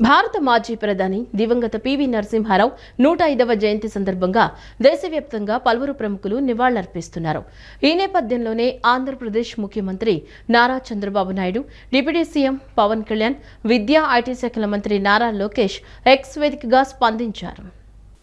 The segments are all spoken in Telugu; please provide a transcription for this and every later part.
భారత మాజీ ప్రధాని దివంగత పివి నరసింహారావు 105వ జయంతి సందర్భంగా దేశవ్యాప్తంగా పలువురు ప్రముఖులు నివాళులర్పిస్తున్నారు. ఈ నేపథ్యంలోనే ఆంధ్రప్రదేశ్ ముఖ్యమంత్రి నారా చంద్రబాబు నాయుడు, డిప్యూటీ సీఎం పవన్ కళ్యాణ్, విద్యా ఐటీ శాఖల మంత్రి నారా లోకేష్ ఎక్స్ వేదికగా స్పందించారు.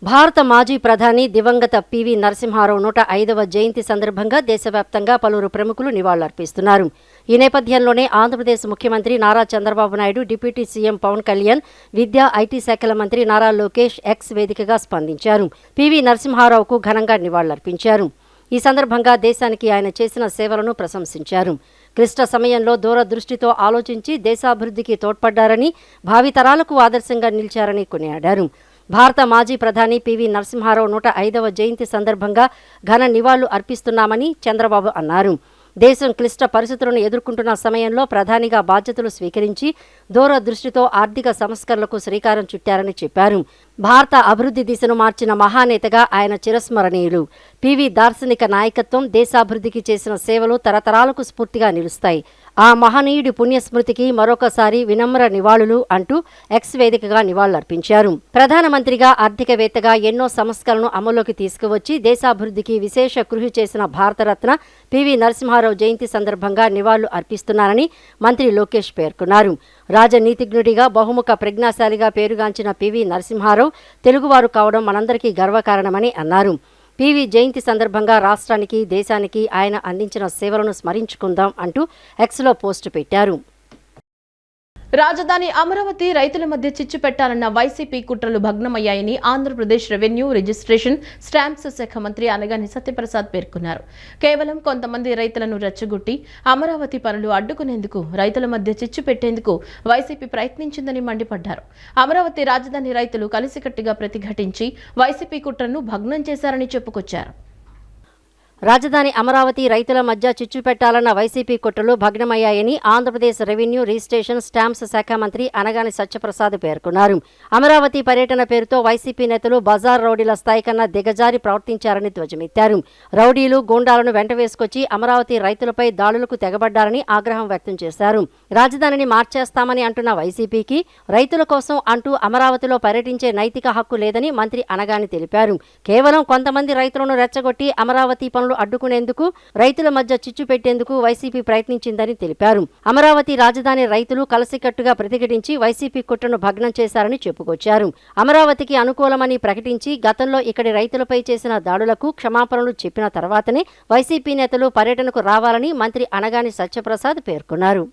భారత మాజీ ప్రధాని దివంగత పివి నరసింహారావు 105వ జయంతి సందర్భంగా దేశవ్యాప్తంగా పలువురు ప్రముఖులు నివాళులర్పిస్తున్నారు. ఈ నేపథ్యంలోనే ఆంధ్రప్రదేశ్ ముఖ్యమంత్రి నారా చంద్రబాబు నాయుడు, డిప్యూటీ సీఎం పవన్ కళ్యాణ్, విద్యా ఐటీ శాఖల మంత్రి నారా లోకేష్ ఎక్స్ వేదికగా స్పందించారు. పివి నరసింహారావుకు ఘనంగా నివాళులర్పించారు. ఈ సందర్భంగా దేశానికి ఆయన చేసిన సేవలను ప్రశంసించారు. క్లిష్ట సమయంలో దూరదృష్టితో ఆలోచించి దేశాభివృద్ధికి తోడ్పడ్డారని, భావితరాలకు ఆదర్శంగా నిలిచారని కొనియాడారు. భారత మాజీ ప్రధాని పివి నరసింహారావు 105వ జయంతి సందర్భంగా ఘన నివాళులు అర్పిస్తున్నామని చంద్రబాబు అన్నారు. దేశం క్లిష్ట పరిస్థితులను ఎదుర్కొంటున్న సమయంలో ప్రధానిగా బాధ్యతలు స్వీకరించి దూరదృష్టితో ఆర్థిక సంస్కరణలకు శ్రీకారం చుట్టారని చెప్పారు. భారత అభివృద్ధి దిశను మార్చిన మహానేతగా ఆయన చిరస్మరణీయులు. పివి దార్శనిక నాయకత్వం, దేశాభివృద్ధికి చేసిన సేవలు తరతరాలకు స్ఫూర్తిగా నిలుస్తాయి. ఆ మహనీయుడి పుణ్యస్మృతికి మరొకసారి వినమ్ర నివాళులు అంటూ ఎక్స్ వేదికగా నివాళులర్పించారు. ప్రధానమంత్రిగా, ఆర్థికవేత్తగా ఎన్నో సంస్కరణలను అమల్లోకి తీసుకువచ్చి దేశాభివృద్ధికి విశేష కృషి చేసిన భారతరత్న పివి నరసింహారావు జయంతి సందర్భంగా నివాళులు అర్పిస్తున్నారని మంత్రి లోకేష్ పేర్కొన్నారు. రాజనీతిజ్ఞుడిగా, బహుముఖ ప్రజ్ఞాశాలిగా పేరుగాంచిన పివి నరసింహారావు తెలుగువారు కావడం మనందరికీ గర్వకారణమని అన్నారు. పివి జయంతి సందర్భంగా రాష్ట్రానికి, దేశానికి ఆయన అందించిన సేవలను స్మరించుకుందాం అంటూ ఎక్స్లో పోస్టు పెట్టారు. రాజధాని అమరావతి రైతుల మధ్య చిచ్చు పెట్టాలన్న వైసీపీ కుట్రలు భగ్నమయ్యాయని ఆంధ్రప్రదేశ్ రెవెన్యూ, రిజిస్ట్రేషన్, స్టాంప్స్ శాఖ మంత్రి అనగాని సత్యప్రసాద్ పేర్కొన్నారు. కేవలం కొంతమంది రైతులను రెచ్చగొట్టి అమరావతి పనులు అడ్డుకునేందుకు, రైతుల మధ్య చిచ్చు పెట్టేందుకు వైసీపీ ప్రయత్నించిందని మండిపడ్డారు. అమరావతి రాజధాని రైతులు కలిసికట్టుగా ప్రతిఘటించి వైసీపీ కుట్రను భగ్నం చేశారని చెప్పుకొచ్చారు. రాజధాని అమరావతి రైతుల మధ్య చిచ్చు పెట్టాలన్న వైసీపీ కుట్రలు భగ్నమయ్యాయని ఆంధ్రప్రదేశ్ రెవెన్యూ, రిజిస్ట్రేషన్, స్టాంప్స్ శాఖ మంత్రి అనగాని సత్యప్రసాద్ పేర్కొన్నారు. అమరావతి పర్యటన పేరుతో వైసీపీ నేతలు బజార్ రౌడీల స్థాయి కన్నా దిగజారి ప్రవర్తించారని ధ్వజమెత్తారు. రౌడీలు, గూండాలను వెంట వేసుకొచ్చి అమరావతి రైతులపై దాడులకు తెగబడ్డారని ఆగ్రహం వ్యక్తం చేశారు. రాజధానిని మార్చేస్తామని అంటున్న వైసీపీకి రైతుల కోసం అంటూ అమరావతిలో పర్యటించే నైతిక హక్కు లేదని మంత్రి అనగాని తెలిపారు. కేవలం కొంతమంది రైతులను రెచ్చగొట్టి అమరావతి పనులు అడ్డుకునేందుకు, రైతుల మధ్య చిచ్చు పెట్టేందుకు వైసీపీ ప్రయత్నించిందని తెలిపారు. అమరావతి రాజధాని రైతులు కలిసికట్టుగా ప్రతిఘటించి వైసీపీ కుట్రను భగ్నం చేశారని చెప్పుకొచ్చారు. అమరావతికి అనుకూలమని ప్రకటించి గతంలో ఇక్కడి రైతులపై చేసిన దాడులకు క్షమాపణలు చెప్పిన తర్వాతనే వైసీపీ నేతలు పర్యటనకు రావాలని మంత్రి అనగాని సత్యప్రసాద్ పేర్కొన్నారు.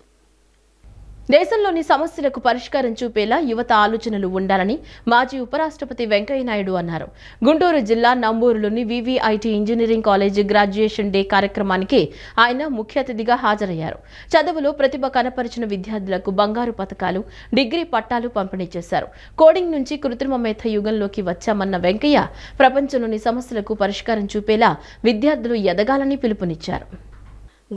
దేశంలోని సమస్యలకు పరిష్కారం చూపేలా యువత ఆలోచనలు ఉండాలని మాజీ ఉపరాష్ట్రపతి వెంకయ్యనాయుడు అన్నారు. గుంటూరు జిల్లా నంబూరులోని VVIT engineering college graduation day కార్యక్రమానికి ఆయన ముఖ్య అతిథిగా హాజరయ్యారు. చదువులో ప్రతిభ కనపరిచిన విద్యార్థులకు బంగారు పతకాలు, డిగ్రీ పట్టాలు పంపిణీ చేశారు. కోడింగ్ నుంచి కృత్రిమ మేధ యుగంలోకి వచ్చామన్న వెంకయ్య ప్రపంచంలోని సమస్యలకు పరిష్కారం చూపేలా విద్యార్థులు ఎదగాలని పిలుపునిచ్చారు.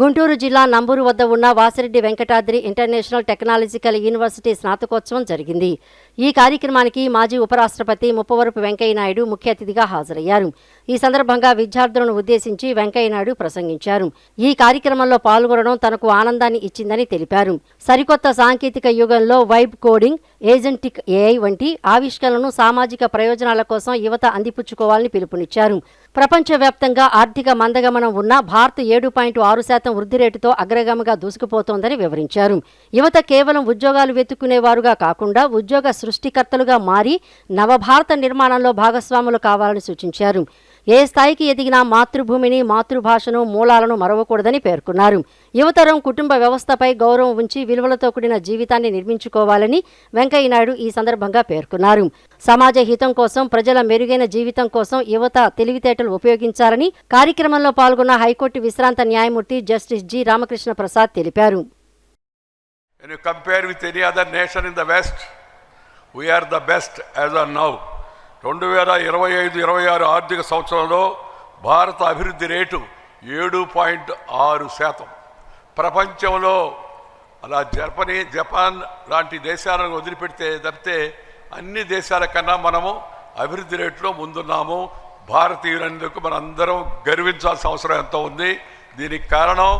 గుంటూరు జిల్లా నంబూరు వద్ద ఉన్న Vasireddy Venkatadri international technological university స్నాతకోత్సవం జరిగింది. ఈ కార్యక్రమానికి మాజీ ఉపరాష్ట్రపతి ముప్పవరపు వెంకయ్యనాయుడు ముఖ్య అతిథిగా హాజరయ్యారు. ఈ సందర్భంగా విద్యార్థులను ఉద్దేశించి వెంకయ్యనాయుడు ప్రసంగించారు. ఈ కార్యక్రమంలో పాల్గొనడం తనకు ఆనందాన్ని ఇచ్చిందని తెలిపారు. సరికొత్త సాంకేతిక యుగంలో వైబ్ కోడింగ్, ఏజెంటిక్ ఏఐ వంటి ఆవిష్కరణలను సామాజిక ప్రయోజనాల కోసం యువత అందిపుచ్చుకోవాలని పిలుపునిచ్చారు. ప్రపంచవ్యాప్తంగా ఆర్థిక మందగమనం ఉన్న భారత్ 7.6% వృద్ధి రేటుతో అగ్రగామిగా దూసుకుపోతోందని వివరించారు. యువత కేవలం ఉద్యోగాలు వెతుక్కునేవారుగా కాకుండా ఉద్యోగ సృష్టికర్తలుగా మారి నవభారత నిర్మాణంలో భాగస్వాములు కావాలని సూచించారు. ఏ స్థాయికి ఎదిగినా మాతృభూమిని, మాతృభాషను, మూలాలను మరవకూడదని పేర్కొన్నారు. యువతరం కుటుంబ వ్యవస్థపై గౌరవం ఉంచి విలువలతో కూడిన జీవితాన్ని నిర్మించుకోవాలని వెంకయ్యనాయుడు ఈ సందర్భంగా పేర్కొన్నారు. సమాజ హితం కోసం, ప్రజల మెరుగైన జీవితం కోసం యువత తెలివితేటలు ఉపయోగించాలని కార్యక్రమంలో పాల్గొన్న హైకోర్టు విశ్రాంత న్యాయమూర్తి జస్టిస్ జి. రామకృష్ణ ప్రసాద్ తెలిపారు. When you compare with any other nation in the West, we are the best as of now. 2025-26 ఆర్థిక సంవత్సరంలో భారత అభివృద్ధి రేటు 7.6%. ప్రపంచంలో అలా జపాన్ లాంటి దేశాలను వదిలిపెడితే తప్పితే అన్ని దేశాల కన్నా మనము అభివృద్ధి రేటులో ముందున్నాము. భారతీయులందుకు మనందరం గర్వించాల్సిన అవసరం ఎంతో ఉంది. దీనికి కారణం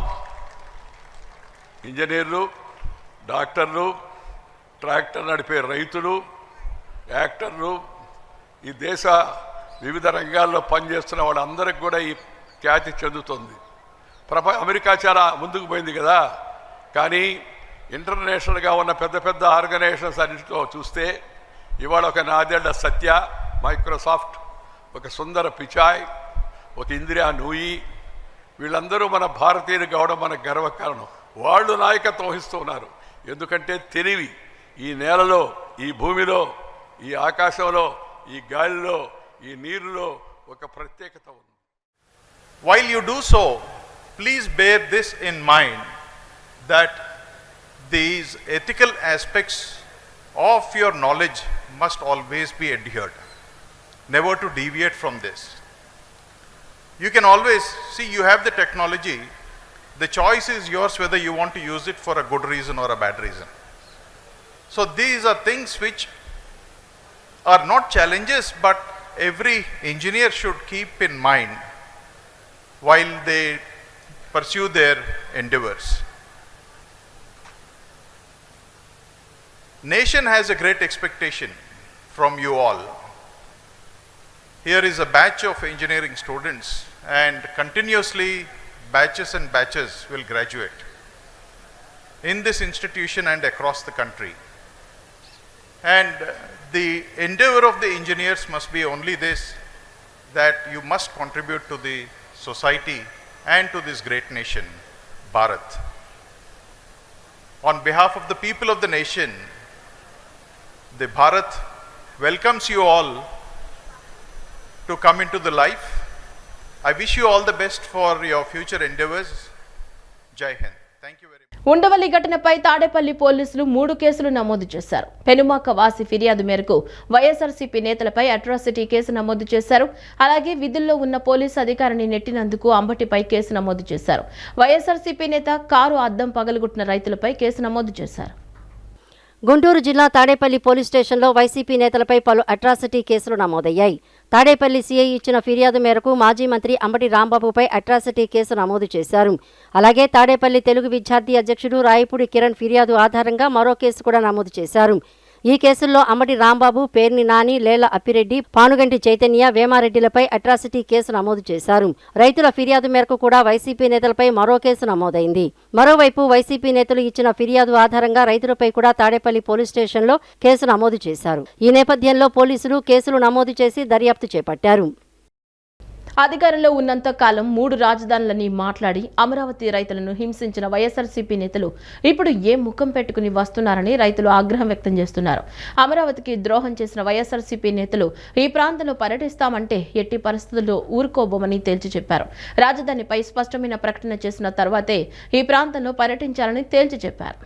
ఇంజనీర్లు, డాక్టర్లు, ట్రాక్టర్ నడిపే రైతులు, యాక్టర్లు, ఈ దేశ వివిధ రంగాల్లో పనిచేస్తున్న వాళ్ళందరికీ కూడా ఈ ఖ్యాతి చెందుతుంది. అమెరికా చాలా ముందుకు పోయింది కదా, కానీ ఇంటర్నేషనల్గా ఉన్న పెద్ద పెద్ద ఆర్గనైజేషన్స్ అన్నింటిలో చూస్తే ఇవాళ ఒక నాదెళ్ల సత్య, మైక్రోసాఫ్ట్, ఒక సుందర పిచాయ్, ఒక ఇందిరా నూయి, వీళ్ళందరూ మన భారతీయులు కావడం మన గర్వకారణం. వాళ్ళు నాయకత్వం వహిస్తూ ఉన్నారు. ఎందుకంటే తెలివి ఈ నేలలో, ఈ భూమిలో, ఈ ఆకాశంలో, ఈ గాలిలో, ఈ నీరులో ఒక ప్రత్యేకత ఉంది. While you do so, please bear this in mind, that these ethical aspects of your knowledge must always be adhered, never to deviate from this. You can always see, you have the technology, the choice is yours whether you want to use it for a good reason or a bad reason. So these are things which are not challenges, but every engineer should keep in mind while they pursue their endeavors. Nation has a great expectation from you all. Here is a batch of engineering students, and continuously batches and batches will graduate in this institution and across the country. And the endeavor of the engineers must be only this, that you must contribute to the society and to this great nation, Bharat. On behalf of the people of the nation, the Bharat welcomes you all to come into the life. I wish you all the best for your future endeavors. Jai Hind. Thank you very much. Undavalli ఘటనపై తాడేపల్లి పోలీసులు 3 కేసులు నమోదు చేశారు. పెనుమాక వాసి ఫిర్యాదు మేరకు వైఎస్ఆర్సీపీ నేతలపై అట్రాసిటీ కేసు నమోదు చేశారు. అలాగే విధుల్లో ఉన్న పోలీసు అధికారిని నెట్టినందుకు అంబటిపై కేసు నమోదు చేశారు. వైఎస్ఆర్సీపీ నేత కారు అద్దం పగలగొట్టిన రైతులపై కేసు నమోదు చేశారు. గుంటూరు జిల్లా తాడేపల్లి పోలీస్ స్టేషన్లో వైసీపీ నేతలపై పలు అట్రాసిటీ కేసులు నమోదయ్యాయి. తాడేపల్లి సీఐ ఇచ్చిన ఫిర్యాదు మేరకు మాజీ మంత్రి అంబటి రాంబాబుపై అట్రాసిటీ కేసు నమోదు చేశారు. అలాగే తాడేపల్లి తెలుగు విద్యార్థి అధ్యక్షుడు రాయపూడి కిరణ్ ఫిర్యాదు ఆధారంగా మరో కేసు కూడా నమోదు చేశారు. ఈ కేసుల్లో అంబటి రాంబాబు, పేర్ని నాని, లేళ్ల అప్పిరెడ్డి, పానుగంటి చైతన్య, వేమారెడ్డిలపై అట్రాసిటీ కేసు నమోదు చేశారు. రైతుల ఫిర్యాదు మేరకు కూడా వైసీపీ నేతలపై మరో కేసు నమోదైంది. మరోవైపు వైసీపీ నేతలు ఇచ్చిన ఫిర్యాదు ఆధారంగా రైతులపై కూడా తాడేపల్లి పోలీస్ స్టేషన్లో కేసు నమోదు చేశారు. ఈ నేపథ్యంలో పోలీసులు కేసులు నమోదు చేసి దర్యాప్తు చేపట్టారు. అధికారంలో ఉన్నంత కాలం 3 రాజధానులని మాట్లాడి అమరావతి రైతులను హింసించిన వైఎస్ఆర్సీపీ నేతలు ఇప్పుడు ఏ ముఖం పెట్టుకుని వస్తున్నారని రైతులు ఆగ్రహం వ్యక్తం చేస్తున్నారు. అమరావతికి ద్రోహం చేసిన వైఎస్ఆర్సీపీ నేతలు ఈ ప్రాంతంలో పర్యటిస్తామంటే ఎట్టి పరిస్థితుల్లో ఊరుకోబోమని తేల్చి చెప్పారు. రాజధానిపై స్పష్టమైన ప్రకటన చేసిన తర్వాతే ఈ ప్రాంతంలో పర్యటించాలని తేల్చి చెప్పారు.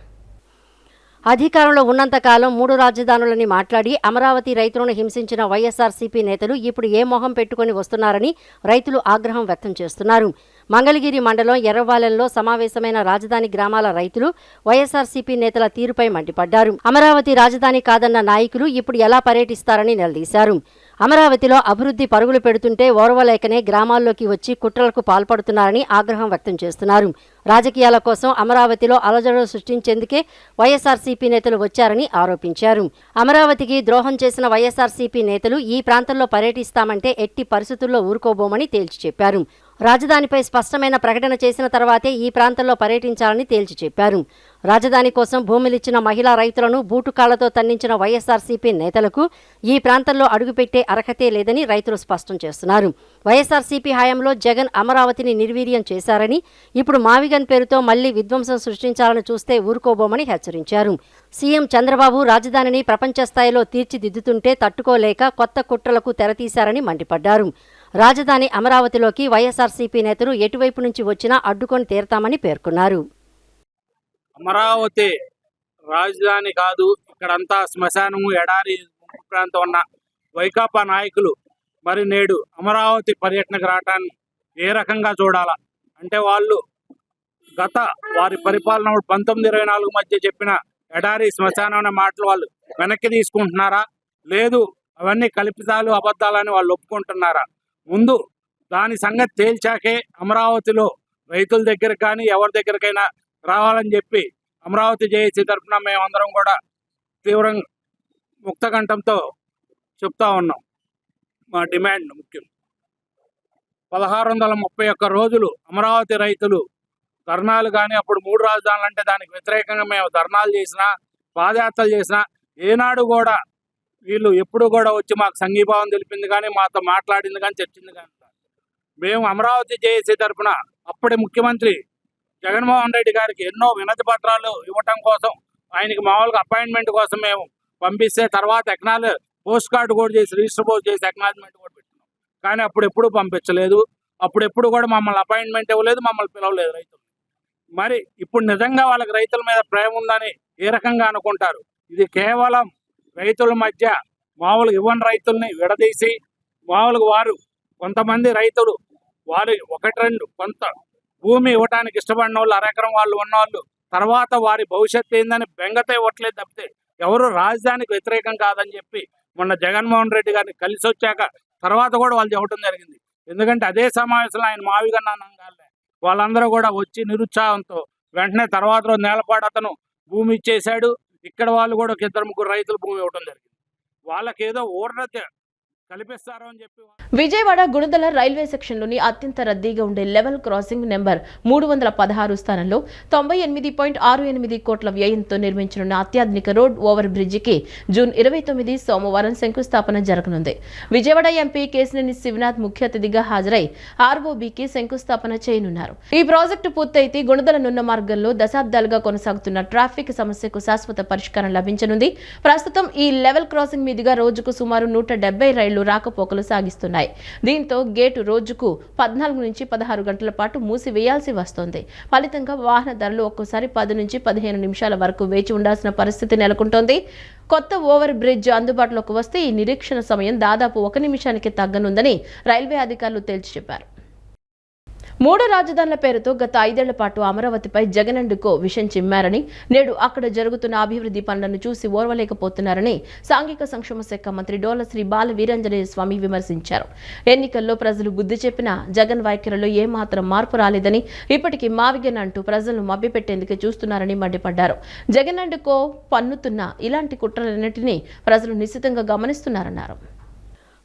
అధికారంలో ఉన్నంతకాలం 3 రాజధానులని మాట్లాడి అమరావతి రైతులను హింసించిన వైఎస్ఆర్సీపీ నేతలు ఇప్పుడు ఏ మొహం పెట్టుకుని వస్తున్నారని రైతులు ఆగ్రహం వ్యక్తం చేస్తున్నారు. మంగళగిరి మండలం ఎర్రవాలెంలో సమావేశమైన రాజధాని గ్రామాల రైతులు వైఎస్ఆర్సీపీ నేతల తీరుపై మండిపడ్డారు. అమరావతి రాజధాని కాదన్న నాయకులు ఇప్పుడు ఎలా పర్యటిస్తారని నిలదీశారు. అమరావతిలో అభివృద్ధి పరుగులు పెడుతుంటే ఓర్వలేకనే గ్రామాల్లోకి వచ్చి కుట్రలకు పాల్పడుతున్నారని ఆగ్రహం వ్యక్తం చేస్తున్నారు. రాజకీయాల కోసం అమరావతిలో అలజడులు సృష్టించేందుకే వైఎస్ఆర్సీపీ నేతలు వచ్చారని ఆరోపించారు. అమరావతికి ద్రోహం చేసిన వైఎస్ఆర్సీపీ నేతలు ఈ ప్రాంతంలో పర్యటిస్తామంటే ఎట్టి పరిస్థితుల్లో ఊరుకోబోమని తేల్చి చెప్పారు. రాజధానిపై స్పష్టమైన ప్రకటన చేసిన తర్వాతే ఈ ప్రాంతంలో పర్యటించాలని తేల్చి చెప్పారు. రాజధాని కోసం భూములిచ్చిన మహిళా రైతులను బూటుకాళ్లతో తన్నించిన వైఎస్ఆర్సీపీ నేతలకు ఈ ప్రాంతంలో అడుగుపెట్టే అర్హతే లేదని రైతులు స్పష్టం చేస్తున్నారు. వైఎస్ఆర్సీపీ హయాంలో జగన్ అమరావతిని నిర్వీర్యం చేశారని, ఇప్పుడు మావిగన్ పేరుతో మళ్లీ విధ్వంసం సృష్టించాలని చూస్తే ఊరుకోబోమని హెచ్చరించారు. సీఎం చంద్రబాబు రాజధానిని ప్రపంచ స్థాయిలో తీర్చిదిద్దుతుంటే తట్టుకోలేక కొత్త కుట్రలకు తెరతీశారని మండిపడ్డారు. రాజధాని అమరావతిలోకి వైఎస్ఆర్సీపీ నేతలు ఎటువైపు నుంచి వచ్చినా అడ్డుకొని తీరతామని పేర్కొన్నారు. అమరావతి రాజధాని కాదు, ఇక్కడంతా శ్మశానము, ఎడారి ప్రాంతం ఉన్న వైకాపా నాయకులు మరి నేడు అమరావతి పర్యటనకు రావటాన్ని ఏ రకంగా చూడాలా అంటే, వాళ్ళు వారి పరిపాలన 1924 మధ్య చెప్పిన ఎడారి శ్మశానం అనే మాటలు వాళ్ళు వెనక్కి తీసుకుంటున్నారా, లేదు అవన్నీ కల్పితాలు అబద్ధాలని వాళ్ళు ఒప్పుకుంటున్నారా? ముందు దాని సంగతి తేల్చాకే అమరావతిలో రైతుల దగ్గర కానీ ఎవరి దగ్గరకైనా రావాలని చెప్పి అమరావతి జేఏసీ తరఫున మేమందరం కూడా తీవ్రంగా ముక్తకంఠంతో చెప్తా ఉన్నాం. మా డిమాండ్ ముఖ్యం. 1631 రోజులు అమరావతి రైతులు ధర్నాలు కానీ, అప్పుడు 3 రాజధానులు అంటే దానికి వ్యతిరేకంగా మేము ధర్నాలు చేసినా, పాదయాత్రలు చేసినా, ఏనాడు కూడా వీళ్ళు ఎప్పుడు కూడా వచ్చి మాకు సంఘీభావం తెలిపింది కానీ, మాతో మాట్లాడింది కానీ, చర్చింది కానీ. మేము అమరావతి జేఏసీ తరఫున అప్పటి ముఖ్యమంత్రి జగన్మోహన్ రెడ్డి గారికి ఎన్నో వినతి పత్రాలు ఇవ్వటం కోసం, ఆయనకి మామూలుగా అపాయింట్మెంట్ కోసం మేము పంపిస్తే, తర్వాత పోస్ట్ కార్డు కూడా చేసి, రిజిస్టర్ పోస్ట్ చేసి ఎక్నాలజ్మెంట్ కూడా పెట్టినాం. కానీ అప్పుడు ఎప్పుడు పంపించలేదు. అప్పుడెప్పుడు కూడా మమ్మల్ని అపాయింట్మెంట్ ఇవ్వలేదు, మమ్మల్ని పిలవలేదు రైతులు. మరి ఇప్పుడు నిజంగా వాళ్ళకి రైతుల మీద ప్రేమ ఉందని ఏ రకంగా అనుకుంటారు? ఇది కేవలం రైతుల మధ్య మామూలుగా ఇవ్వని రైతుల్ని విడదీసి, మామూలుగా వారు కొంతమంది రైతులు వారు 1-2 కొంత భూమి ఇవ్వటానికి ఇష్టపడిన వాళ్ళు, అరెకరం వాళ్ళు ఉన్నవాళ్ళు, తర్వాత వారి భవిష్యత్తు ఏందని బెంగతో ఇవ్వట్లేదు తప్పితే ఎవరు రాజధానికి వ్యతిరేకం కాదని చెప్పి మొన్న జగన్మోహన్ రెడ్డి గారిని కలిసి వచ్చాక తర్వాత కూడా వాళ్ళు చెప్పడం జరిగింది. ఎందుకంటే అదే సమావేశంలో ఆయన మావిగా నాన్నగారులే వాళ్ళందరూ కూడా వచ్చి నిరుత్సాహంతో వెంటనే తర్వాత రోజు నేలపాడు అతను భూమి ఇచ్చేశాడు. ఇక్కడ వాళ్ళు కూడా 2-3 రైతులు భూమి ఇవ్వడం జరిగింది. వాళ్ళకి ఏదో ఊరట కల్పిస్తారు అని చెప్పి. విజయవాడ గుణదల రైల్వే సెక్షన్లోని అత్యంత రద్దీగా ఉండే లెవెల్ క్రాసింగ్ నెంబర్ 316 స్థానంలో 98.68 కోట్ల వ్యయంతో నిర్మించనున్న అత్యాధునిక రోడ్ ఓవర్ బ్రిడ్జికి జూన్ 29 సోమవారం శంకుస్థాపన జరగనుంది. విజయవాడ ఎంపీ కేశినేని శివనాథ్ ముఖ్య అతిథిగా హాజరై ఆర్ఓబీకి శంకుస్థాపన చేయనున్నారు. ఈ ప్రాజెక్టు పూర్తయితే గుణదల నున్న మార్గంలో దశాబ్దాలుగా కొనసాగుతున్న ట్రాఫిక్ సమస్యకు శాశ్వత పరిష్కారం లభించనుంది. ప్రస్తుతం ఈ లెవెల్ క్రాసింగ్ మీదుగా రోజుకు సుమారు 170 రైళ్లు రాకపోకలు సాగిస్తున్నాయి. దీంతో గేటు రోజుకు 14 నుంచి 16 గంటల పాటు మూసివేయాల్సి వస్తోంది. ఫలితంగా వాహనదారులు ఒక్కోసారి 10 నుంచి 15 నిమిషాల వరకు వేచి ఉండాల్సిన పరిస్థితి నెలకొంటోంది. కొత్త ఓవర్ బ్రిడ్జ్ అందుబాటులోకి వస్తే ఈ నిరీక్షణ సమయం దాదాపు 1 నిమిషానికి తగ్గనుందని రైల్వే అధికారులు తేల్చి చెప్పారు. 3 రాజధానుల పేరుతో గత 5 ఏళ్ల పాటు అమరావతిపై జగన్ అండ్ కో విషం చిమ్మారని, నేడు అక్కడ జరుగుతున్న అభివృద్ధి పనులను చూసి ఓర్వలేకపోతున్నారని సాంఘిక సంక్షేమ శాఖ మంత్రి డోల శ్రీ బాల వీరాంజనేయ స్వామి విమర్శించారు. ఎన్నికల్లో ప్రజలు బుద్ధి చెప్పినా జగన్ వైఖరిలో ఏమాత్రం మార్పు రాలేదని, ఇప్పటికీ మావిగన్ అంటూ ప్రజలను మభ్యపెట్టేందుకే చూస్తున్నారని మండిపడ్డారు. జగన్ అండ్ కో పన్నుతున్న ఇలాంటి కుట్రలన్నింటినీ ప్రజలు నిశితంగా గమనిస్తున్నారన్నారు.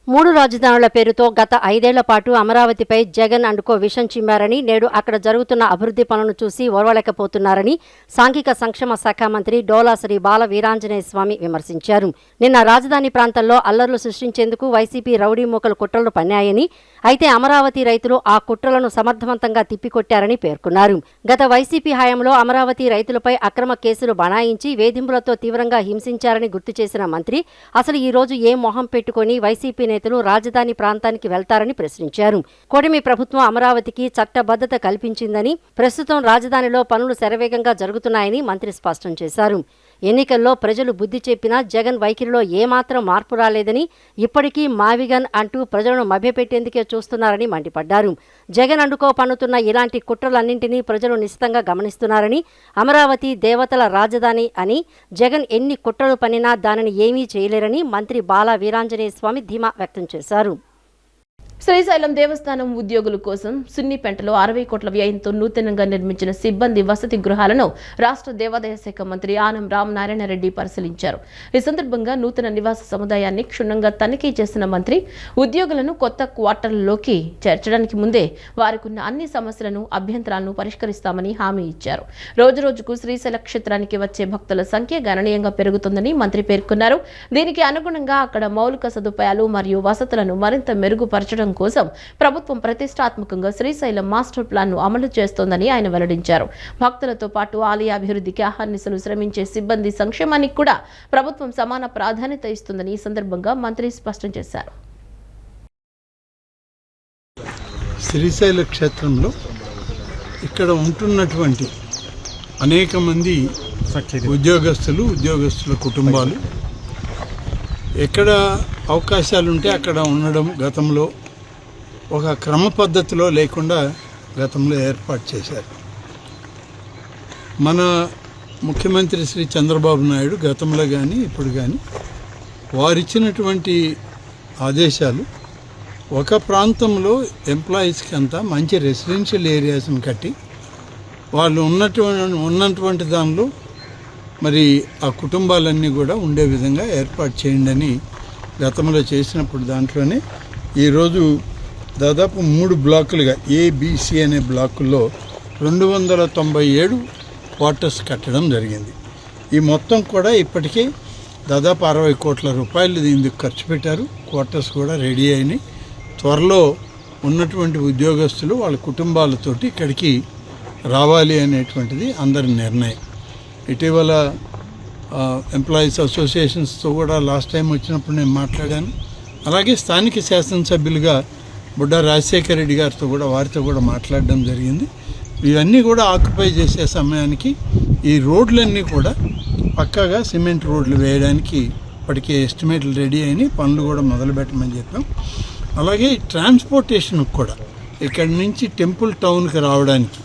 3 రాజధానుల పేరుతో గత 5 ఏళ్ల పాటు అమరావతిపై జగన్ అండ్ కో విషం చిమ్మారని, నేడు అక్కడ జరుగుతున్న అభివృద్ధి పనులను చూసి ఓర్వలేకపోతున్నారని సాంఘిక సంక్షేమ శాఖ మంత్రి డోలా శ్రీ బాల వీరాంజనేయ స్వామి విమర్శించారు. నిన్న రాజధాని ప్రాంతంలో అల్లర్లు సృష్టించేందుకు వైసీపీ రౌడీ మూకలు కుట్రలు పన్నాయని, అయితే అమరావతి రైతులు ఆ కుట్రలను సమర్థవంతంగా తిప్పికొట్టారని పేర్కొన్నారు. గత వైసీపీ హయాంలో అమరావతి రైతులపై అక్రమ కేసులు బనాయించి వేధింపులతో తీవ్రంగా హింసించారని గుర్తు చేసిన మంత్రి, అసలు ఈ రోజు ఏం మొహం పెట్టుకుని వైసీపీ నేతలు రాజధాని ప్రాంతానికి వెళ్తారని ప్రశ్నించారు. కూటమి ప్రభుత్వం అమరావతికి చట్టబద్ధత కల్పించిందని, ప్రస్తుతం రాజధానిలో పనులు శరవేగంగా జరుగుతున్నాయని మంత్రి స్పష్టం చేశారు. ఎన్నికల్లో ప్రజలు బుద్ధి చెప్పినా జగన్ వైఖరిలో ఏమాత్రం మార్పు రాలేదని, ఇప్పటికీ మావిగన్ అంటూ ప్రజలను మభ్యపెట్టేందుకే చూస్తున్నారని మండిపడ్డారు. జగన్ అండుకో పన్నుతున్న ఇలాంటి కుట్రలన్నింటినీ ప్రజలు నిశితంగా గమనిస్తున్నారని, అమరావతి దేవతల రాజధాని అని జగన్ ఎన్ని కుట్రలు పన్నినా దానిని ఏమీ చేయలేరని మంత్రి బాల వీరాంజనేయ స్వామి ధీమా వ్యక్తం చేశారు. శ్రీశైలం దేవస్థానం ఉద్యోగుల కోసం సున్నిపెంటలో 60 కోట్ల వ్యయంతో నూతనంగా నిర్మించిన సిబ్బంది వసతి గృహాలను రాష్ట్ర దేవాదాయ శాఖ మంత్రి ఆనం రామనారాయణ రెడ్డి పరిశీలించారు. ఈ సందర్భంగా నూతన నివాస సముదాయాన్ని క్షుణ్ణంగా తనిఖీ చేసిన మంత్రి ఉద్యోగులను కొత్త క్వార్టర్లలోకి చేర్చడానికి ముందే వారికున్న అన్ని సమస్యలను, అభ్యంతరాలను పరిష్కరిస్తామని హామీ ఇచ్చారు. రోజురోజుకు శ్రీశైల క్షేత్రానికి వచ్చే భక్తుల సంఖ్య గణనీయంగా పెరుగుతుందని మంత్రి పేర్కొన్నారు. దీనికి అనుగుణంగా అక్కడ మౌలిక సదుపాయాలు మరియు వసతులను మరింత మెరుగుపరచడం కోసం ప్రభుత్వం ప్రతిష్టాత్మకంగా శ్రీశైలం మాస్టర్ ప్లాన్ ను అమలు చేస్తోందని ఆయన వెల్లడించారు. భక్తులతో పాటు ఆలయ అభివృద్ధికి అహర్నిశలు శ్రమించే సిబ్బంది సంక్షేమానికి కూడా ప్రభుత్వం సమాన ప్రాధాన్యత ఇస్తుందని ఈ సందర్భంగా మంత్రి స్పష్టం చేశారు. శ్రీశైల క్షేత్రంలో ఇక్కడ ఉంటున్నటువంటి అనేక మంది ఉద్యోగస్తుల కుటుంబాలు ఎక్కడ అవకాశాలుంటే అక్కడ ఉండడం గతంలో ఒక క్రమ పద్ధతిలో లేకుండా గతంలో ఏర్పాటు చేశారు. మన ముఖ్యమంత్రి శ్రీ చంద్రబాబు నాయుడు గతంలో కానీ ఇప్పుడు కానీ వారిచ్చినటువంటి ఆదేశాలు ఒక ప్రాంతంలో ఎంప్లాయీస్కి అంతా మంచి రెసిడెన్షియల్ ఏరియాస్ని కట్టి వాళ్ళు ఉన్నటువంటి దానిలో మరి ఆ కుటుంబాలన్నీ కూడా ఉండే విధంగా ఏర్పాటు చేయండి అని గతంలో చేసినప్పుడు దాంట్లోనే ఈరోజు దాదాపు 3 బ్లాకులుగా ఏబిసి అనే బ్లాకుల్లో 297 క్వార్టర్స్ కట్టడం జరిగింది. ఈ మొత్తం కూడా ఇప్పటికే దాదాపు 60 కోట్ల రూపాయలు ఇందుకు ఖర్చు పెట్టారు. క్వార్టర్స్ కూడా రెడీ అయినాయి. త్వరలో ఉన్నటువంటి ఉద్యోగస్తులు వాళ్ళ కుటుంబాలతోటి ఇక్కడికి రావాలి అనేటువంటిది అందరి నిర్ణయం. ఇటీవల ఎంప్లాయీస్ అసోసియేషన్స్తో కూడా లాస్ట్ టైం వచ్చినప్పుడు నేను మాట్లాడాను. అలాగే స్థానిక శాసనసభ్యులుగా బుడ్డా రాజశేఖర రెడ్డి గారితో కూడా వారితో కూడా మాట్లాడడం జరిగింది. ఇవన్నీ కూడా ఆక్యుపై చేసే సమయానికి ఈ రోడ్లన్నీ కూడా పక్కాగా సిమెంట్ రోడ్లు వేయడానికి ఇప్పటికే ఎస్టిమేట్లు రెడీ అయినాయి. పనులు కూడా మొదలు పెట్టమని చెప్పాం. అలాగే ట్రాన్స్పోర్టేషన్ కూడా ఇక్కడి నుంచి టెంపుల్ టౌన్కి రావడానికి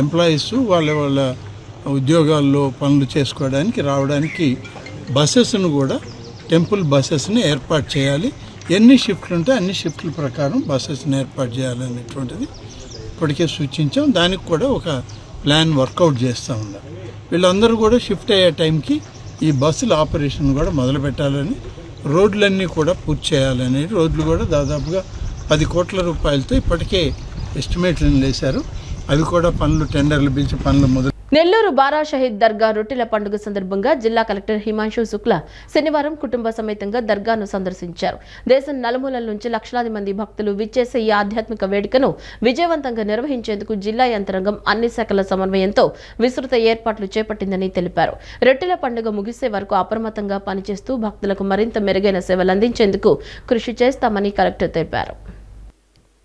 ఎంప్లాయీస్ వాళ్ళ ఉద్యోగాల్లో పనులు చేసుకోవడానికి రావడానికి బస్సెస్ను కూడా టెంపుల్ బస్సెస్ని ఏర్పాటు చేయాలి. ఎన్ని షిఫ్ట్లు ఉంటే అన్ని షిఫ్ట్ల ప్రకారం బస్సెస్ని ఏర్పాటు చేయాలనేటువంటిది ఇప్పటికే సూచించాం. దానికి కూడా ఒక ప్లాన్ వర్కౌట్ చేస్తూ ఉన్నారు. వీళ్ళందరూ కూడా షిఫ్ట్ అయ్యే టైంకి ఈ బస్సుల ఆపరేషన్ కూడా మొదలు పెట్టాలని, రోడ్లన్నీ కూడా పూర్తి చేయాలని, రోడ్లు కూడా దాదాపుగా 10 కోట్ల రూపాయలతో ఇప్పటికే ఎస్టిమేట్లను వేశారు. అవి కూడా పనులు టెండర్లు పిలిచి పనులు మొదలు. నెల్లూరు బారా షహీద్ దర్గా రొట్టెల పండుగ సందర్భంగా జిల్లా కలెక్టర్ హిమాంశు శుక్లా శనివారం కుటుంబ సమేతంగా దర్గాను సందర్శించారు. దేశం నలుమూలల నుంచి లక్షలాది మంది భక్తులు విచ్చేసే ఈ ఆధ్యాత్మిక వేడుకను విజయవంతంగా నిర్వహించేందుకు జిల్లా యంత్రాంగం అన్ని శాఖల సమన్వయంతో విస్తృత ఏర్పాట్లు చేపట్టిందని తెలిపారు. రొట్టెల పండుగ ముగిసే వరకు అప్రమత్తంగా పనిచేస్తూ భక్తులకు మరింత మెరుగైన సేవలు అందించేందుకు కృషి చేస్తామని కలెక్టర్ తెలిపారు.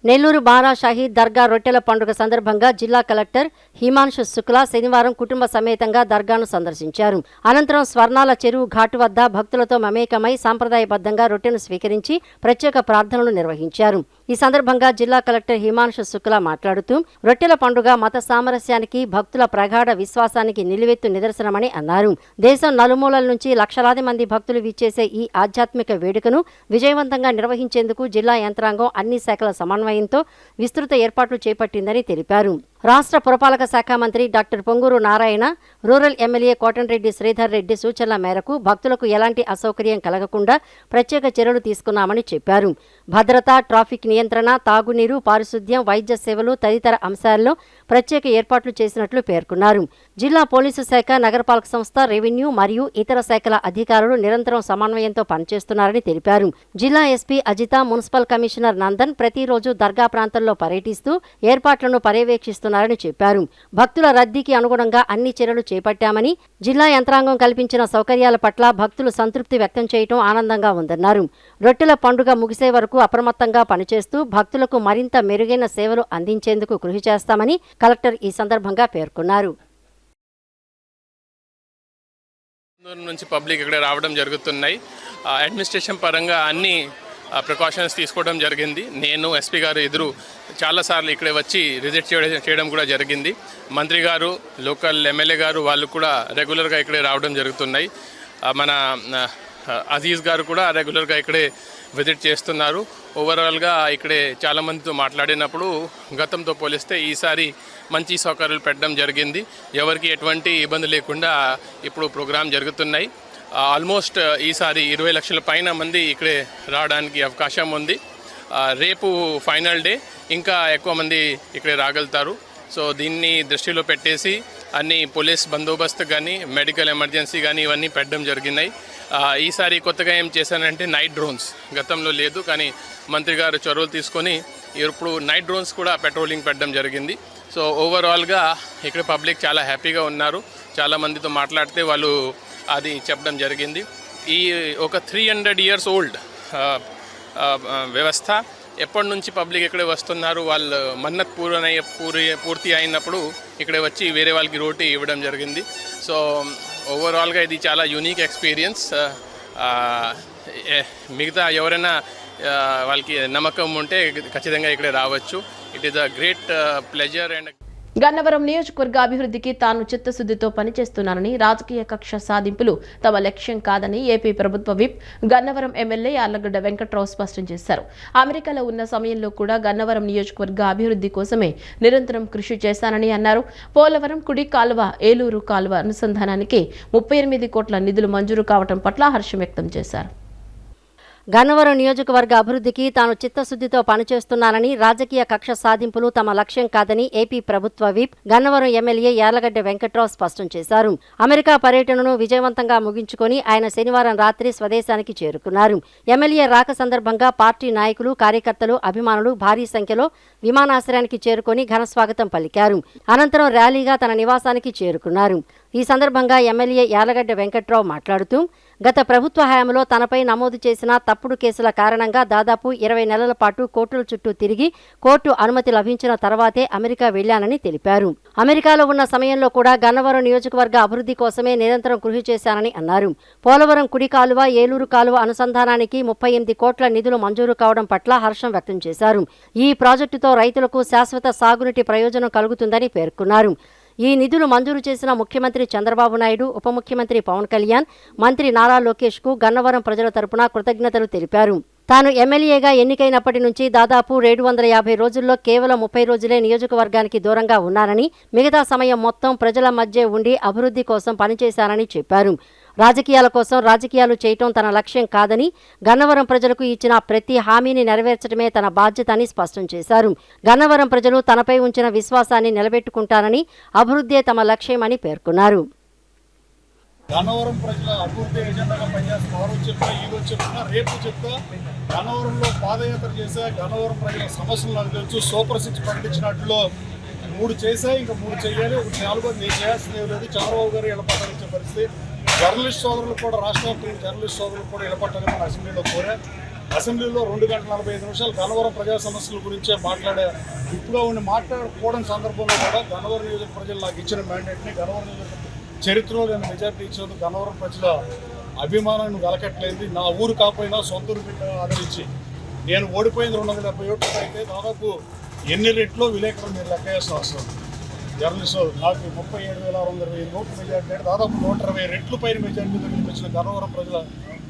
నెల్లూరు బారా షహీద్ దర్గా రొట్టెల పండుగ సందర్భంగా జిల్లా కలెక్టర్ హిమాంశు శుక్లా శనివారం కుటుంబ సమేతంగా దర్గాను సందర్శించారు. అనంతరం స్వర్ణాల చెరువు ఘాటు వద్ద భక్తులతో మమేకమై సాంప్రదాయబద్ధంగా రొట్టెను స్వీకరించి ప్రత్యేక ప్రార్థనలు నిర్వహించారు. ఈ సందర్భంగా జిల్లా కలెక్టర్ హిమాంశు శుక్లా మాట్లాడుతూ రొట్టెల పండుగ మత సామరస్యానికి, భక్తుల ప్రగాఢ విశ్వాసానికి నిలువెత్తు నిదర్శనమని అన్నారు. దేశం నలుమూలల నుంచి లక్షలాది మంది భక్తులు విచ్చేసే ఈ ఆధ్యాత్మిక వేడుకను విజయవంతంగా నిర్వహించేందుకు జిల్లా యంత్రాంగం అన్ని శాఖల సమన్వయంతో విస్తృత ఏర్పాట్లు చేపట్టిందని తెలిపారు. రాష్ట్ర పురపాలక శాఖ మంత్రి doctor Ponguru Narayana, rural MLA Kotamreddy Sridhar Reddy సూచనల మేరకు భక్తులకు ఎలాంటి అసౌకర్యం కలగకుండా ప్రత్యేక చర్యలు తీసుకున్నామని చెప్పారు. భద్రత, ట్రాఫిక్ నియంత్రణ, తాగునీరు, పారిశుద్ధ్యం, వైద్య సేవలు తదితర అంశాల్లో ప్రత్యేక ఏర్పాట్లు చేసినట్లు పేర్కొన్నారు. జిల్లా పోలీసు శాఖ, నగరపాలక సంస్థ, రెవెన్యూ మరియు ఇతర శాఖల అధికారులు నిరంతరం సమన్వయంతో పనిచేస్తున్నారని తెలిపారు. జిల్లా SP Ajitha, municipal commissioner Nandan ప్రతిరోజు దర్గా ప్రాంతంలో పర్యటిస్తూ ఏర్పాట్లను పర్యవేక్షిస్తున్నారని చెప్పారు. భక్తుల రద్దీకి అనుగుణంగా అన్ని చర్యలు చేపట్టామని, జిల్లా యంత్రాంగం కల్పించిన సౌకర్యాల పట్ల భక్తులు సంతృప్తి వ్యక్తం చేయడం ఆనందంగా ఉందన్నారు. రొట్టెల పండుగ ముగిసే వరకు అప్రమత్తంగా పనిచేస్తూ భక్తులకు మరింత మెరుగైన సేవలు అందించేందుకు కృషి చేస్తామని కలెక్టర్ ఈ సందర్భంగా పేర్కొన్నారు. నుంచి పబ్లిక్ ఇక్కడ రావడం జరుగుతున్నాయి. అడ్మినిస్ట్రేషన్ పరంగా అన్ని ప్రికాషన్స్ తీసుకోవడం జరిగింది. నేను ఎస్పీ గారు ఎదురు చాలాసార్లు ఇక్కడ వచ్చి విజిట్ చేయడం కూడా జరిగింది. మంత్రి గారు, లోకల్ ఎమ్మెల్యే గారు వాళ్ళు కూడా రెగ్యులర్గా ఇక్కడే రావడం జరుగుతున్నాయి. మన అజీజ్ గారు కూడా రెగ్యులర్గా ఇక్కడే విజిట్ చేస్తున్నారు. ఓవరాల్గా ఇక్కడే చాలామందితో మాట్లాడినప్పుడు గతంతో పోలిస్తే ఈసారి మంచి సౌకర్యాలు పెట్టడం జరిగింది. ఎవరికి ఎటువంటి ఇబ్బంది లేకుండా ఇప్పుడు ప్రోగ్రాం జరుగుతున్నాయి. ఆల్మోస్ట్ ఈసారి 20 లక్షల పైన మంది ఇక్కడే రావడానికి అవకాశం ఉంది. రేపు ఫైనల్ డే, ఇంకా ఎక్కువ మంది ఇక్కడే రాగలుగుతారు. సో దీన్ని దృష్టిలో పెట్టేసి అన్ని పోలీస్ బందోబస్తు కానీ, మెడికల్ ఎమర్జెన్సీ కానీ ఇవన్నీ పెట్టడం జరిగినాయి. ఈసారి కొత్తగా ఏం చేశానంటే నైట్ డ్రోన్స్, గతంలో లేదు కానీ మంత్రి గారు చొరవలు తీసుకొని ఇప్పుడు నైట్ డ్రోన్స్ కూడా పెట్రోలింగ్ పెట్టడం జరిగింది. సో ఓవరాల్గా ఇక్కడ పబ్లిక్ చాలా హ్యాపీగా ఉన్నారు. చాలామందితో మాట్లాడితే వాళ్ళు అది చెప్పడం జరిగింది. ఈ ఒక 300 years ఓల్డ్ వ్యవస్థ ఎప్పటి నుంచి పబ్లిక్ ఇక్కడే వస్తున్నారు, వాళ్ళు మన్నత్ పూర్తి అయినప్పుడు ఇక్కడే వచ్చి వేరే వాళ్ళకి రోటీ ఇవ్వడం జరిగింది. సో ఓవరాల్గా ఇది చాలా యూనిక్ ఎక్స్పీరియన్స్. మిగతా ఎవరైనా వాళ్ళకి నమ్మకం ఉంటే ఖచ్చితంగా ఇక్కడే రావచ్చు. It is a great pleasure. And Gannavaram నియోజకవర్గ అభివృద్ధికి తాను చిత్తశుద్ధితో పనిచేస్తున్నానని, రాజకీయ కక్ష సాధింపులు తమ లక్ష్యం కాదని ఏపీ ప్రభుత్వ విప్ గన్నవరం ఎమ్మెల్యే యార్లగడ్డ వెంకట్రావు స్పష్టం చేశారు. అమెరికాలో ఉన్న సమయంలో కూడా గన్నవరం నియోజకవర్గ అభివృద్ధి కోసమే నిరంతరం కృషి చేశానని అన్నారు. పోలవరం కుడి కాలువ, ఏలూరు కాలువ అనుసంధానానికి 38 కోట్ల నిధులు మంజూరు కావడం పట్ల హర్షం వ్యక్తం చేశారు. గన్నవరం నియోజకవర్గ అభివృద్ధికి తాను చిత్తశుద్ధితో పనిచేస్తున్నానని, రాజకీయ కక్ష సాధింపులు తమ లక్ష్యం కాదని ఏపీ ప్రభుత్వ విప్ గన్నవరం ఎమ్మెల్యే యార్లగడ్డ వెంకట్రావు స్పష్టం చేశారు. అమెరికా పర్యటనను విజయవంతంగా ముగించుకొని ఆయన శనివారం రాత్రి స్వదేశానికి చేరుకున్నారు. ఎమ్మెల్యే రాక సందర్భంగా పార్టీ నాయకులు, కార్యకర్తలు, అభిమానులు భారీ సంఖ్యలో విమానాశ్రయానికి చేరుకొని ఘనస్వాగతం పలికారు. అనంతరం ర్యాలీగా తన నివాసానికి చేరుకున్నారు. ఈ సందర్భంగా ఎమ్మెల్యే యార్లగడ్డ వెంకట్రావు మాట్లాడుతూ, గత ప్రభుత్వ హయాంలో తనపై నమోదు చేసిన తప్పుడు కేసుల కారణంగా దాదాపు 20 నెలల పాటు కోర్టుల చుట్టూ తిరిగి కోర్టు అనుమతి లభించిన తర్వాతే అమెరికా వెళ్లానని తెలిపారు. అమెరికాలో ఉన్న సమయంలో కూడా గన్నవరం నియోజకవర్గ అభివృద్ధి కోసమే నిరంతరం కృషి చేశానని అన్నారు. పోలవరం కుడి కాలువ, ఏలూరు కాలువ అనుసంధానానికి 38 కోట్ల నిధులు మంజూరు కావడం పట్ల హర్షం వ్యక్తం చేశారు. ఈ ప్రాజెక్టుతో రైతులకు శాశ్వత సాగునీటి ప్రయోజనం కలుగుతుందని పేర్కొన్నారు. ఈ నిధులు మంజూరు చేసిన ముఖ్యమంత్రి చంద్రబాబు నాయుడు, ఉప ముఖ్యమంత్రి పవన్ కళ్యాణ్, మంత్రి నారా లోకేష్ కు గన్నవరం ప్రజల తరపున కృతజ్ఞతలు తెలిపారు. తాను ఎమ్మెల్యేగా ఎన్నికైనప్పటి నుంచి దాదాపు 750 రోజుల్లో కేవలం 30 రోజులే నియోజకవర్గానికి దూరంగా ఉన్నానని, మిగతా సమయం మొత్తం ప్రజల మధ్య ఉండి అభివృద్ధి కోసం పనిచేశానని చెప్పారు. రాజకీయాల కోసం రాజకీయాలు చేయటం తన లక్ష్యం కాదని, గన్నవరం ప్రజలకు ఇచ్చిన ప్రతి హామీని నెరవేర్చడమే తన బాధ్యత అని స్పష్టం చేశారు. గన్నవరం ప్రజలు తనపై ఉంచిన విశ్వాసాన్ని నిలబెట్టుకుంటారని, అభివృద్ధే తమ లక్ష్యమని పేర్కొన్నారు. గన్నవరం ప్రజల అభివృద్ధి ఎజెండాగా పనిచేస్తున్న వారు చెప్తా, ఈరోజు చెప్తున్నా, రేపు చెప్తా. గన్నవరంలో పాదయాత్ర చేశా. గన్నవరం ప్రజల సమస్యలు నాకు తెలుసు. సూపర్ 6 ప్రకటించినట్లో 3 చేశా, ఇంకా 3 చేయాలి. 4వ నేను చేయాల్సిందే లేదు. చంద్రబాబు గారు ఇళ్లపట్టాలిచ్చే పరిస్థితి. జర్నలిస్ట్ సోదరులు కూడా, రాష్ట్ర వ్యాప్తంగా జర్నలిస్ట్ సోదరులు కూడా ఇళ్లపట్టాలని మన అసెంబ్లీలో కోరా. అసెంబ్లీలో 2 గంటల 45 నిమిషాలు గన్నవరం ప్రజా సమస్యల గురించే మాట్లాడే. ఇప్పుడు ఉండి మాట్లాడుకోవడం సందర్భంలో కూడా గన్నవరం నియోజక ప్రజలు నాకు ఇచ్చిన మ్యాండేట్ని, గన్నవరం నియోజక చరిత్రలో నేను మెజార్టీ ఇచ్చినందుకు గన్నవరం ప్రజల అభిమానాన్ని వెలకట్లేదు. నా ఊరు కాకపోయినా సొంత ఊరు బిడ్డ ఆదరించి నేను ఓడిపోయింది 270 ఓట్లు అయితే దాదాపు ఎన్ని రెట్లో విలేకరులు మీరు లెక్క వేసిన అవసరం. జర్నలిస్ట్ నాకు 37,620 ఓట్లు మెజార్టీ అంటే దాదాపు 120 రెట్లు పైన మెజార్టీతో గెలిపించిన గన్నవరం ప్రజల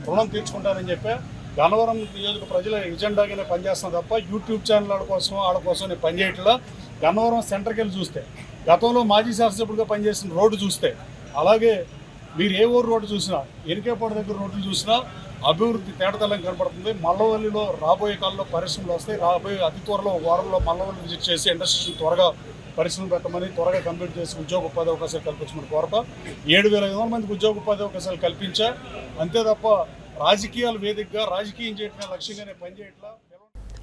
రుణం తీర్చుకుంటానని చెప్పా. గన్నవరం నియోజక ప్రజల ఎజెండాగానే పనిచేస్తాను తప్ప యూట్యూబ్ ఛానల్ వాళ్ళ కోసం నేను పనిచేయట్లా. గన్నవరం సెంటర్కి వెళ్ళి చూస్తే, గతంలో మాజీ శాసనసభ్యుడిగా పనిచేసిన రోడ్డు చూస్తే, అలాగే మీరు ఏ ఊరు రోడ్డు చూసినా, ఎనికేపాడు దగ్గర రోడ్లు చూసినా అభివృద్ధి తేటతెల్లం కనపడుతుంది. మల్లవల్లిలో రాబోయే కాలంలో పరిశ్రమలు వస్తాయి. రాబోయే అతి త్వరలో వారంలో మల్లవల్లి విజిట్ చేసి ఇండస్ట్రీని త్వరగా పరిశ్రమలు పెట్టమని, త్వరగా కంప్లీట్ చేసి ఉద్యోగ ఉపాధి అవకాశాలు కల్పించమని కోరత. 7,500 మందికి ఉద్యోగ ఉపాధి అవకాశాలు కల్పించా. అంతే తప్ప రాజకీయాల వేదికగా రాజకీయం చేయటమే లక్ష్యంగానే పనిచేయట్లా.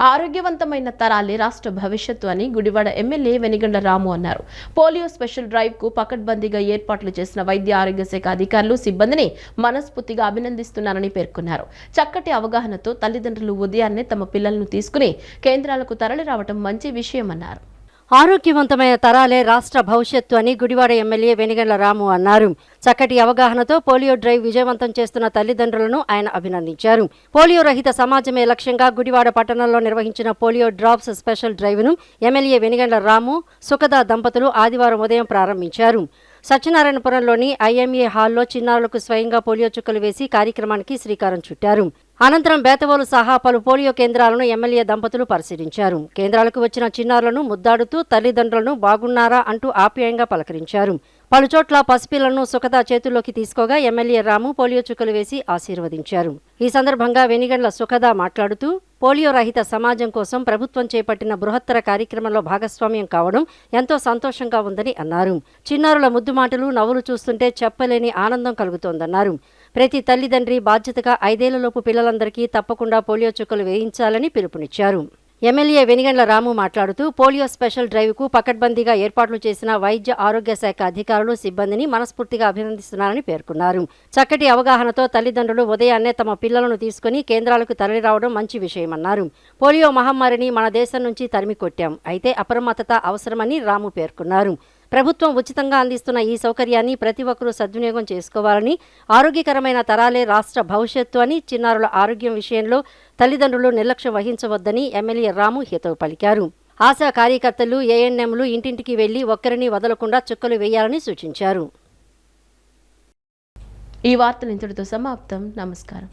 ఆరోగ్యవంతమైన తరాలే రాష్ట్ర భవిష్యత్తు అని గుడివాడ ఎమ్మెల్యే వెనిగండ్ల రాము అన్నారు. పోలియో స్పెషల్ డ్రైవ్ కు పకడ్బందీగా ఏర్పాట్లు చేసిన వైద్య ఆరోగ్య శాఖ అధికారులు, సిబ్బందిని మనస్ఫూర్తిగా అభినందిస్తున్నారని పేర్కొన్నారు. చక్కటి అవగాహనతో తల్లిదండ్రులు ఉదయాన్నే తమ పిల్లలను తీసుకుని కేంద్రాలకు తరలి రావడం మంచి విషయమన్నారు. ఆరోగ్యవంతమైన తరాలే రాష్ట్ర భవిష్యత్తు అని గుడివాడ ఎమ్మెల్యే వెనిగండ్ల రాము అన్నారు. చక్కటి అవగాహనతో పోలియో డ్రైవ్ విజయవంతం చేస్తున్న తల్లిదండ్రులను ఆయన అభినందించారు. పోలియో రహిత సమాజమే లక్ష్యంగా గుడివాడ పట్టణంలో నిర్వహించిన పోలియో డ్రాప్స్ స్పెషల్ డ్రైవ్ను ఎమ్మెల్యే వెనిగండ్ల రాము, సుఖద దంపతులు ఆదివారం ఉదయం ప్రారంభించారు. సత్యనారాయణపురంలోని ఐఎంఏ హాల్లో చిన్నారులకు స్వయంగా పోలియో చుక్కలు వేసి కార్యక్రమానికి శ్రీకారం చుట్టారు. అనంతరం బేతవోలు సహా పలు పోలియో కేంద్రాలను ఎమ్మెల్యే దంపతులు పరిశీలించారు. కేంద్రాలకు వచ్చిన చిన్నారులను ముద్దాడుతూ తల్లిదండ్రులను బాగున్నారా అంటూ ఆప్యాయంగా పలకరించారు. పలుచోట్ల పసిపిల్లలను సుఖద చేతుల్లోకి తీసుకోగా ఎమ్మెల్యే రాము పోలియో చుక్కలు వేసి ఆశీర్వదించారు. ఈ సందర్భంగా వెనిగండ్ల సుఖద మాట్లాడుతూ, పోలియో రహిత సమాజం కోసం ప్రభుత్వం చేపట్టిన బృహత్తర కార్యక్రమంలో భాగస్వామ్యం కావడం ఎంతో సంతోషంగా ఉందని అన్నారు. చిన్నారుల ముద్దు మాటలు, నవ్వులు చూస్తుంటే చెప్పలేని ఆనందం కలుగుతోందన్నారు. ప్రతి తల్లిదండ్రి బాధ్యతగా 5 ఏళ్లలోపు పిల్లలందరికీ తప్పకుండా పోలియో చుక్కలు వేయించాలని పిలుపునిచ్చారు. ఎమ్మెల్యే వెనిగండ్ల రాము మాట్లాడుతూ, పోలియో స్పెషల్ డ్రైవ్కు పకడ్బందీగా ఏర్పాట్లు చేసిన వైద్య ఆరోగ్య శాఖ అధికారులు, సిబ్బందిని మనస్ఫూర్తిగా అభినందిస్తున్నారని పేర్కొన్నారు. చక్కటి అవగాహనతో తల్లిదండ్రులు ఉదయాన్నే తమ పిల్లలను తీసుకుని కేంద్రాలకు తరలిరావడం మంచి విషయమన్నారు. పోలియో మహమ్మారిని మన దేశం నుంచి తరిమికొట్టాం, అయితే అప్రమత్తత అవసరమని రాము పేర్కొన్నారు. ప్రభుత్వం ఉచితంగా అందిస్తున్న ఈ సౌకర్యాన్ని ప్రతి ఒక్కరూ సద్వినియోగం చేసుకోవాలని, ఆరోగ్యకరమైన తరాలే రాష్ట్ర భవిష్యత్తు అని, చిన్నారుల ఆరోగ్యం విషయంలో తల్లిదండ్రులు నిర్లక్ష్యం వహించవద్దని ఎమ్మెల్యే రాము హితవు పలికారు. ఆశా కార్యకర్తలు ఏఎన్ఎంలు ఇంటింటికి వెళ్లి ఒక్కరిని వదలకుండా చుక్కలు వేయాలని సూచించారు. ఈ వార్తలు ఇంతటితో సమాప్తం. నమస్కారం.